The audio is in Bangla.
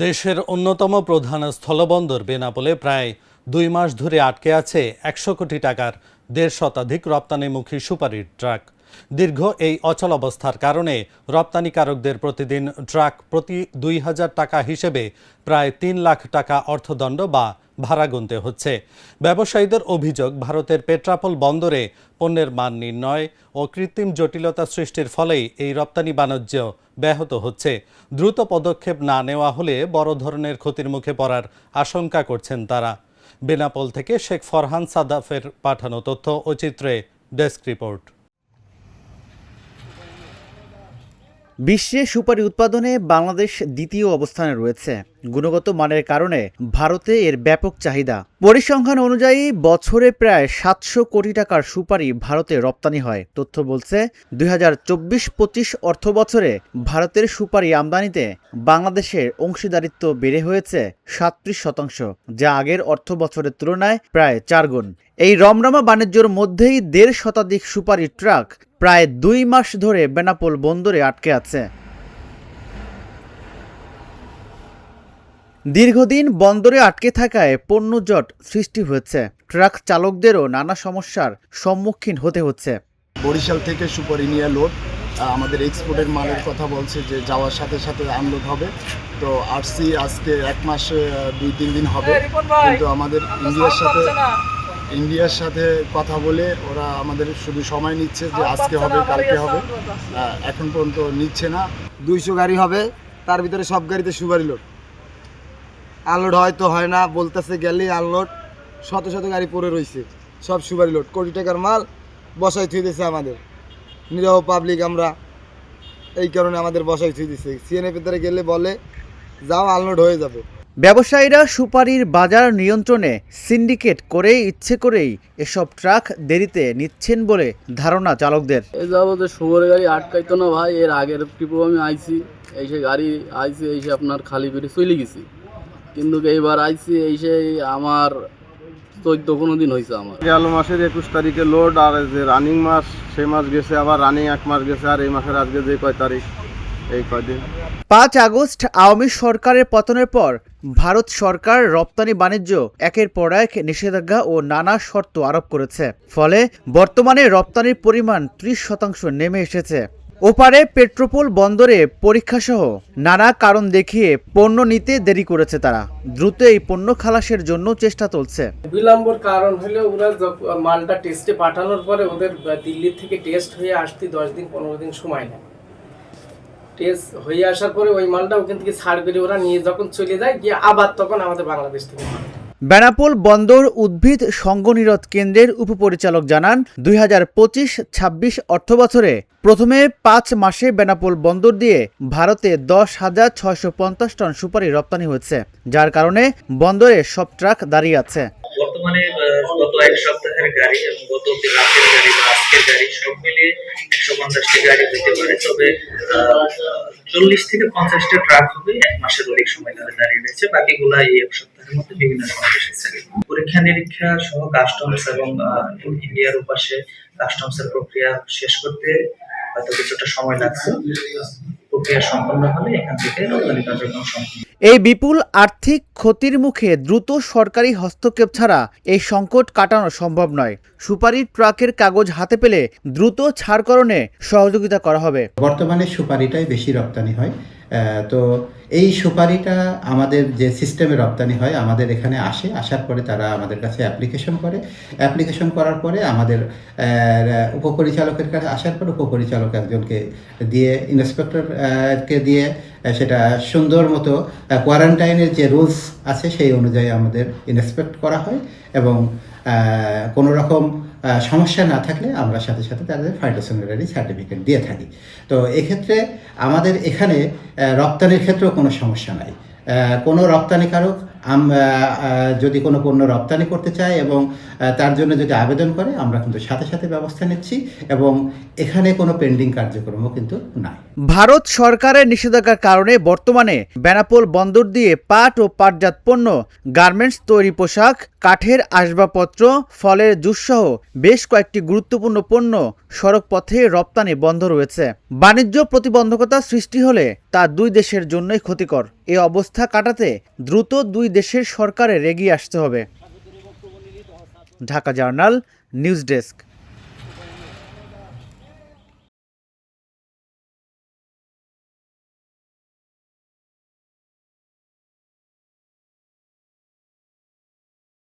দেশের অন্যতম প্রধান স্থলবন্দর বেনাপোলে প্রায় ২ মাস ধরে আটকে আছে ১০০ কোটি টাকার ১.৫ শতাধিক রপ্তানিমুখী সুপারির ট্রাক। দীর্ঘ এই অচলাবস্থার কারণে রপ্তানিকারকদের প্রতিদিন ট্রাক প্রতি ২,০০০ টাকা হিসেবে প্রায় ৩ লাখ টাকা অর্থদণ্ড বা ভাড়া গুনতে হচ্ছে। ব্যবসায়ীদের অভিযোগ, ভারতের পেট্রাপোল বন্দরে পণ্যের মান নির্ণয় ও কৃত্রিম জটিলতা সৃষ্টির ফলেই এই রপ্তানি বাণিজ্য ব্যাহত হচ্ছে। দ্রুত পদক্ষেপ না নেওয়া হলে বড় ধরনের ক্ষতির মুখে পড়ার আশঙ্কা করছেন তারা। বেনাপোল থেকে শেখ ফরহান সাদাফের পাঠানো তথ্য ও চিত্রে ডেস্ক রিপোর্ট। বিশ্বে সুপারি উৎপাদনে বাংলাদেশ দ্বিতীয় অবস্থানে রয়েছে। গুণগত মানের কারণে ভারতে এর ব্যাপক চাহিদা। পরিসংখ্যান অনুযায়ী বছরে প্রায় ৭০০ কোটি টাকার সুপারি ভারতে রপ্তানি হয়। তথ্য বলছে ২০২৪-২৫ অর্থ বছরে ভারতের সুপারি আমদানিতে বাংলাদেশের অংশীদারিত্ব বেড়ে হয়েছে ৩৭%, যা আগের অর্থ বছরের তুলনায় প্রায় ৪ গুণ। এই রমরমা বাণিজ্যের মধ্যেই ১.৫ শতাধিক সুপারি ট্রাক প্রায় ২ মাস ধরে বেনাপোল বন্দরে আটকে আছে। দীর্ঘদিন বন্দরে আটকে থাকায় পণ্যজট সৃষ্টি হয়েছে। ট্রাক চালকদেরও নানা সমস্যার সম্মুখীন হতে হচ্ছে। বরিশাল থেকে সুপারি নিয়ে লোড আমাদের এক্সপোর্টের মালের কথা বলছে যে যাওয়ার সাথে সাথে আনলোড হবে। তো আরসি আজকে ১ মাসে ২-৩ দিন হবে, কিন্তু আমাদের ইন্ডিয়ার সাথে কথা বলে ওরা আমাদের শুধু সময় নিচ্ছে যে আজকে হবে কালকে হবে, এখন পর্যন্ত নিচ্ছে না। ২০০ গাড়ি হবে, তার ভিতরে সব গাড়িতে সুপারি লোড। আনলোড হয়তো হয় না, বলতেছে গেলেই আনলোড। শত শত গাড়ি পড়ে রয়েছে, সব সুপারি লোড। কোটি টাকার মাল বসাই থুই দিয়েছে আমাদের নিরহ পাবলিক। আমরা এই কারণে আমাদের বসাই থুই দিচ্ছে। সিএনএফ এর গেলে বলে যাও আনলোড হয়ে যাবে। ব্যবসায়ীরা সুপারির বাজার নিয়ন্ত্রণে সিন্ডিকেট করে ইচ্ছে করেই এসব ট্রাক দেরিতে নিচ্ছেন বলে ধারণা চালকদের। এই যাবতে সুপারি গাড়ি আটকাইতো না ভাই। এর আগের ট্রিপও আমি আইছি, এইসে গাড়ি আইছি, এইসে আপনার খালি পেটে চলে গেছি। কিন্তু এইবার আইছি, এইসে আমার ১৪ দিন হয়েছে। আমার গেল মাসের ২১ তারিখে লোড, আর যে রানিং মাস সে মাস গেছে, আবার রানিং ১ মাস গেছে, আর এই মাসের আজকে যে কয় তারিখ, এই কয়দিন। ৫ আগস্ট আওয়ামী সরকারের পতনের পর ভারত সরকার রপ্তানি বাণিজ্য একের পর এক নিষেধাজ্ঞা ও নানা শর্ত আরোপ করেছে। ফলে বর্তমানে রপ্তানির পরিমাণ ৩০% নেমে এসেছে। ওপারে পেট্রাপোল বন্দরে পরীক্ষাসহ নানা কারণ দেখিয়ে পণ্য নিতে দেরি করেছে তারা। দ্রুত এই পণ্য খালাসের জন্য চেষ্টা চলছে। বিলম্বর কারণ হলো ওরা মালটা টেস্টে পাঠানোর পরে ওদের দিল্লি থেকে টেস্ট হয়ে আসতে ১০ দিন ১৫ দিন সময় নেয়। টেস্ট হয়ে আসার পরে ওই মালটা ওখান থেকে ছাড় বেড়ে ওরা নিয়ে যখন চলে যায়, গিয়ে আবার তখন আমাদের বাংলাদেশ থেকে মাল। বেনাপোল বন্দর উদ্ভিদ সংঘনিরোধ কেন্দ্রের উপপরিচালক জানান, ২০২৫-২৬ অর্থ বছরে প্রথমে ৫ মাসে বেনাপোল বন্দর দিয়ে ভারতে ১০,৬৫০ টন সুপারি রপ্তানি হয়েছে, যার কারণে বন্দরে সব ট্রাক দাঁড়িয়ে আছে। বর্তমানে গত ১ সপ্তাহের গাড়ি এবং গত রাতের গাড়ি বা আজকের গাড়ি সব মিলিয়ে ১৫০টি গাড়ি হতে পারে। তবে ৪০ থেকে ৫০টা ট্রাক হবে ১ মাসের অধিক সময় ধরে দাঁড়িয়ে রয়েছে। বাকিগুলা এই ১ সপ্তাহের মধ্যে বিভিন্ন সময় এসেছে। পরীক্ষা নিরীক্ষা সহ কাস্টমস এবং ইন্ডিয়ার উপাসে কাস্টমসের প্রক্রিয়া শেষ করতে হয়তো কিছুটা সময় লাগছে। প্রক্রিয়া সম্পন্ন হলে এখান থেকে রপ্তানি কার্যক্রম সম্পন্ন। এই বিপুল আর্থিক ক্ষতির মুখে দ্রুত সরকারি হস্তক্ষেপ ছাড়া এই সংকট কাটানো সম্ভব নয়। সুপারির ট্রাকের কাগজ হাতে পেলে দ্রুত ছাড়করণে সহযোগিতা করা হবে। বর্তমানে সুপারিটাই বেশি রপ্তানি হয়। তো এই সুপারিটা আমাদের যে সিস্টেমে রপ্তানি হয়, আমাদের এখানে আসার পরে তারা আমাদের কাছে অ্যাপ্লিকেশন করার পরে আমাদের উপপরিচালকের কাছে আসার পরে উপপরিচালক একজনকে দিয়ে, ইন্সপেক্টরকে দিয়ে সেটা সুন্দর মতো কোয়ারেন্টাইনের যে রুলস আছে সেই অনুযায়ী আমাদের ইন্সপেক্ট করা হয়, এবং কোনো রকম সমস্যা না থাকলে আমরা সাথে সাথে তাদের ফাইটোস্যানিটারি সার্টিফিকেট দিয়ে থাকি। তো এক্ষেত্রে আমাদের এখানে রপ্তানির ক্ষেত্রেও কোনো সমস্যা নাই। কোনো রপ্তানিকারক যদি কোনো পণ্য রপ্তানি করতে চায় এবং তার জন্য যদি আবেদন করে, আমরা কিন্তু সাথে সাথে ব্যবস্থা নিচ্ছি, এবং এখানে কোনো পেন্ডিং কার্যক্রমও কিন্তু নাই। ভারত সরকারের নিষেধাজ্ঞার কারণে বর্তমানে বেনাপোল বন্দর দিয়ে পাট ও পাটজাত পণ্য, গার্মেন্টস তৈরি পোশাক, কাঠের আসবাবপত্র, ফলের জুস সহ বেশ কয়েকটি গুরুত্বপূর্ণ পণ্য সড়ক পথে রপ্তানি বন্ধ রয়েছে। বাণিজ্য প্রতিবন্ধকতা সৃষ্টি হলে তা দুই দেশের জন্যই ক্ষতিকর। এই অবস্থা কাটাতে দ্রুত দুই দেশের সরকারের এগিয়ে আসতে হবে। Dhaka journal, news desk.